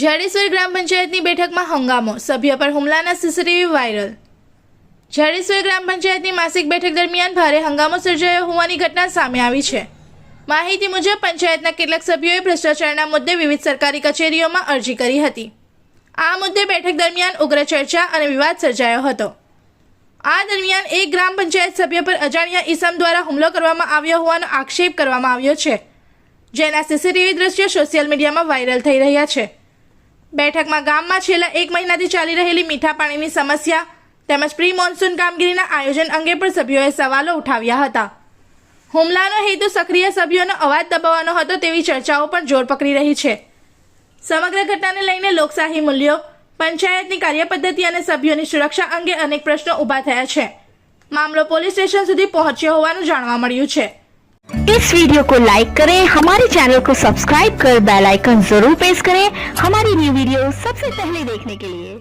જાડેશ્વર ગ્રામ પંચાયતની બેઠકમાં હંગામો, સભ્ય પર હુમલાના સીસીટીવી વાયરલ। જાડેશ્વર ગ્રામ પંચાયતની માસિક બેઠક દરમિયાન ભારે હંગામો સર્જાયો હોવાની ઘટના સામે આવી છે। માહિતી મુજબ પંચાયતના કેટલાક સભ્યોએ ભ્રષ્ટાચારના મુદ્દે વિવિધ સરકારી કચેરીઓમાં અરજી કરી હતી। આ મુદ્દે બેઠક દરમિયાન ઉગ્ર ચર્ચા અને વિવાદ સર્જાયો હતો। આ દરમિયાન એક ગ્રામ પંચાયત સભ્ય પર અજાણ્યા ઈસમ દ્વારા હુમલો કરવામાં આવ્યો હોવાનો આક્ષેપ કરવામાં આવ્યો છે, જેના સીસીટીવી દ્રશ્યો સોશિયલ મીડિયામાં વાયરલ થઈ રહ્યા છે। બેઠકમાં ગામમાં છેલ્લા 1 મહિનાથી ચાલી રહેલી મીઠા પાણીની સમસ્યા તેમજ પ્રી મોન્સૂન કામગીરીના આયોજન અંગે પણ સભ્યોએ સવાલો ઉઠાવ્યા હતા। હુમલાનો હેતુ સક્રિય સભ્યોનો અવાજ દબાવવાનો હતો તેવી ચર્ચાઓ પણ જોર પકડી રહી છે। સમગ્ર ઘટનાને લઈને લોકશાહી મૂલ્યો, પંચાયતની કાર્યપદ્ધતિ અને સભ્યોની સુરક્ષા અંગે અનેક પ્રશ્નો ઊભા થયા છે। મામલો પોલીસ સ્ટેશન સુધી પહોંચ્યો હોવાનું જાણવા મળ્યું છે। इस वीडियो को लाइक करें, हमारे चैनल को सब्सक्राइब कर बेल आइकन जरूर प्रेस करें हमारी न्यू वीडियो सबसे पहले देखने के लिए।